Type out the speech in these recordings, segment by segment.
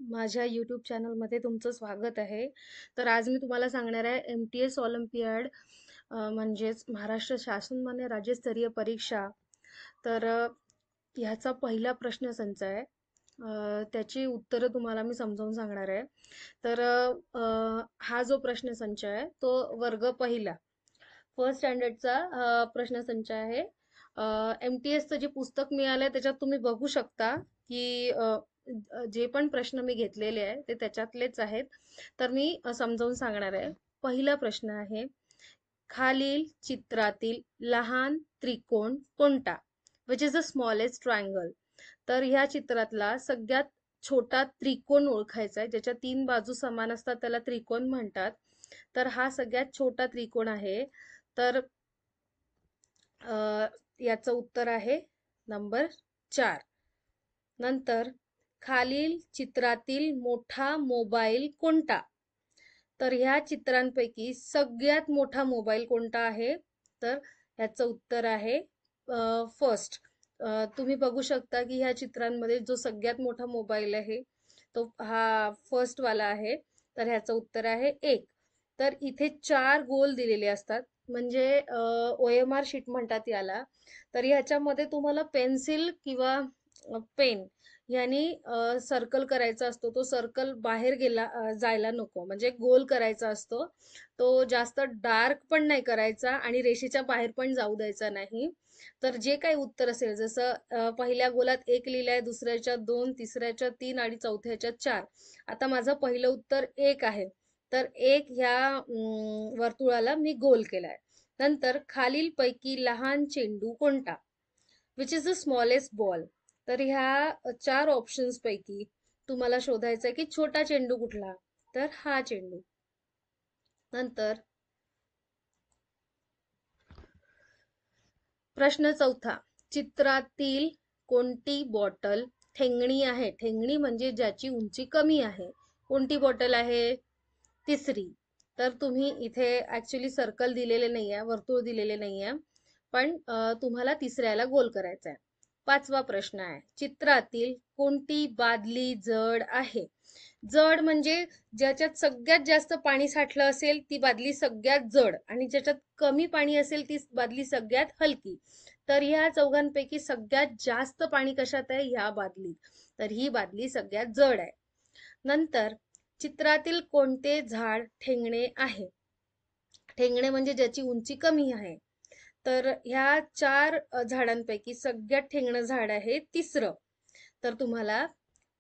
माझ्या यूट्यूब चॅनलमध्ये तुमचं स्वागत आहे. तर आज मी तुम्हाला सांगणार आहे MTS ऑलिम्पियाड म्हणजेच महाराष्ट्र शासनमान्य राज्यस्तरीय परीक्षा. तर ह्याचा पहिला प्रश्नसंच आहे. त्याची उत्तरं तुम्हाला मी समजावून सांगणार आहे. तर हा जो प्रश्नसंच आहे तो वर्ग पहिला फर्स्ट स्टँडर्डचा प्रश्नसंच आहे. MTSचं जे पुस्तक मिळालंय त्याच्यात तुम्ही बघू शकता की जे पण प्रश्न मी घेतलेले आहे ते त्याच्यातलेच आहेत. तर मी समजावून सांगणार आहे. पहिला प्रश्न आहे, खालील चित्रातील लहान त्रिकोण कोणता? Which is the smallest triangle. तर ह्या चित्रातला सगळ्यात छोटा त्रिकोण ओळखायचा आहे. ज्याच्या 3 बाजू समान असतात त्याला त्रिकोण म्हणतात. तर हा सगळ्यात छोटा त्रिकोण आहे. तर याचं उत्तर आहे नंबर 4. नंतर खालील चित्रातील मोठा मोबाईल कोणता? तर ह्या चित्रांपैकी सगळ्यात मोठा मोबाईल कोणता आहे? तर ह्याचं उत्तर आहे फर्स्ट. तुम्ही बघू शकता की ह्या चित्रांमध्ये जो सगळ्यात मोठा मोबाईल आहे तो हा फर्स्ट वाला आहे. तर ह्याचं उत्तर आहे 1. तर इथे 4 गोल दिलेले असतात, म्हणजे OMR शीट म्हणतात याला. तर ह्याच्यामध्ये तुम्हाला पेन्सिल किंवा पेन यांनी सर्कल करायचा असतो. तो सर्कल बाहेर जायला नको, म्हणजे गोल करायचा असतो. तो जास्त डार्क पण नाही करायचा आणि रेषेच्या बाहेर पण जाऊ द्यायचा नाही. तर जे काही उत्तर असेल, जसं पहिल्या गोलात 1 लिहिलंय, दुसऱ्याच्या 2, तिसऱ्याच्या 3 आणि चौथ्याच्या 4. आता माझं पहिलं उत्तर 1 आहे. तर 1 ह्या वर्तुळाला मी गोल केलाय. नंतर खालीलपैकी लहान चेंडू कोणता? Which is the smallest ball. तर ह्या 4 ऑप्शन्स पैकी तुम्हाला शोधायचं आहे की छोटा चेंडू कुठला. तर हा चेंडू. नंतर प्रश्न चौथा, चित्रातील कोणती बॉटल ठेंगणी आहे? ठेंगणी म्हणजे ज्याची उंची कमी आहे. कोणती बॉटल आहे? तिसरी. तर तुम्ही इथे ऍक्च्युली सर्कल दिलेले नाहीये, वर्तुळ दिलेले नाहीये, पण तुम्हाला तिसऱ्याला गोल करायचा आहे. 5वा प्रश्न आहे, चित्रातील कोणती बादली जड आहे? जड म्हणजे ज्याच्यात सगळ्यात जास्त पाणी साठलं असेल ती बादली सगळ्यात जड, आणि ज्याच्यात कमी पाणी असेल ती बादली सगळ्यात हलकी. तर ह्या चौघांपैकी सगळ्यात जास्त पाणी कशात आहे? ह्या बादलीत. तर ही बादली सगळ्यात जड आहे. नंतर चित्रातील कोणते झाड ठेंगणे आहे? ठेंगणे म्हणजे ज्याची उंची कमी आहे. तर ह्या 4 झाडांपैकी सगळ्यात ठेंगणं झाड आहे तिसरं. तर तुम्हाला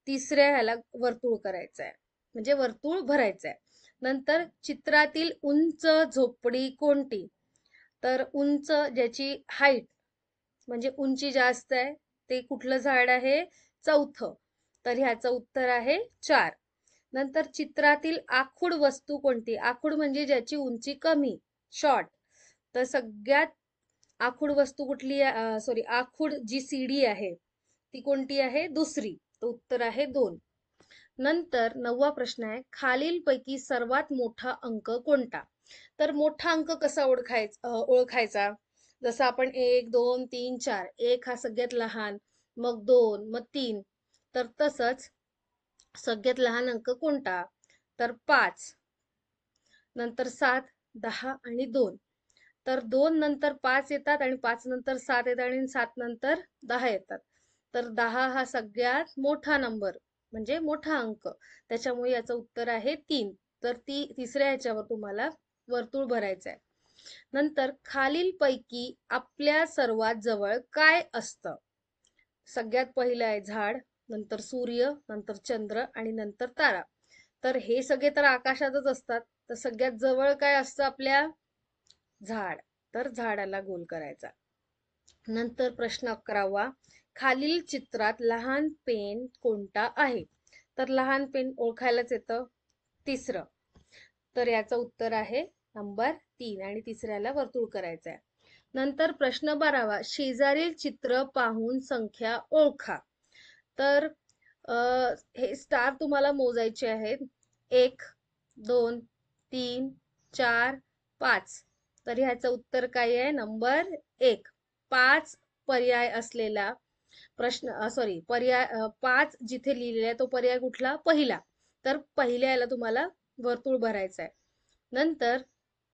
तिसऱ्या ह्याला वर्तुळ करायचं आहे, म्हणजे वर्तुळ भरायचं आहे. नंतर चित्रातील उंच झोपडी कोणती? तर उंच ज्याची हाईट म्हणजे उंची जास्त आहे ते कुठलं झाड आहे? चौथं. तर ह्याचं उत्तर आहे 4. नंतर चित्रातील आखूड वस्तू कोणती? आखूड म्हणजे ज्याची उंची कमी, शॉर्ट. तर सगळ्यात आखूड वस्तू कुठली आहे? सॉरी, आखूड जी सीडी आहे ती कोणती आहे? दुसरी. तर उत्तर आहे 2. नंतर 9वा प्रश्न आहे, खालीलपैकी सर्वात मोठा अंक कोणता? तर मोठा अंक कसा ओळखायचा? जसं आपण 1, 2, 3, 4. 1 हा सगळ्यात लहान, मग 2, मग 3. तर तसंच सगळ्यात लहान अंक कोणता? तर 5, नंतर 7, 10 आणि 2. तर 2 नंतर 5 येतात आणि 5 नंतर 7 येतात आणि 7 नंतर 10 येतात. तर 10 हा सगळ्यात मोठा नंबर, म्हणजे मोठा अंक. त्याच्यामुळे याचं उत्तर आहे 3. तर तिसऱ्या ह्याच्यावर तुम्हाला वर्तुळ भरायचं आहे. नंतर खालीलपैकी आपल्या सर्वात जवळ काय असतं? सगळ्यात पहिलं आहे झाड, नंतर सूर्य, नंतर चंद्र आणि नंतर तारा. तर हे सगळे तर आकाशातच असतात. तर सगळ्यात जवळ काय असतं आपल्या? झाड. तर झाडाला गोल करायचा. नंतर प्रश्न 11वा, खालील चित्रात लहान पेन कोणता आहे? तर लहान पेन ओळखायलाच येतं, तिसरं. तर याचं उत्तर आहे नंबर 3 आणि तिसऱ्याला वर्तुळ करायचं आहे. नंतर प्रश्न 12वा, शेजारील चित्र पाहून संख्या ओळखा. तर हे स्टार तुम्हाला मोजायचे आहेत. 1, 2, 3, 4, 5. तर ह्याचं उत्तर काय आहे? नंबर 1. 5 पर्याय असलेला प्रश्न सॉरी पर्याय 5 जिथे लिहिलेला आहे तो पर्याय कुठला? पहिला. तर पहिल्या याला तुम्हाला वर्तुळ भरायचं आहे. नंतर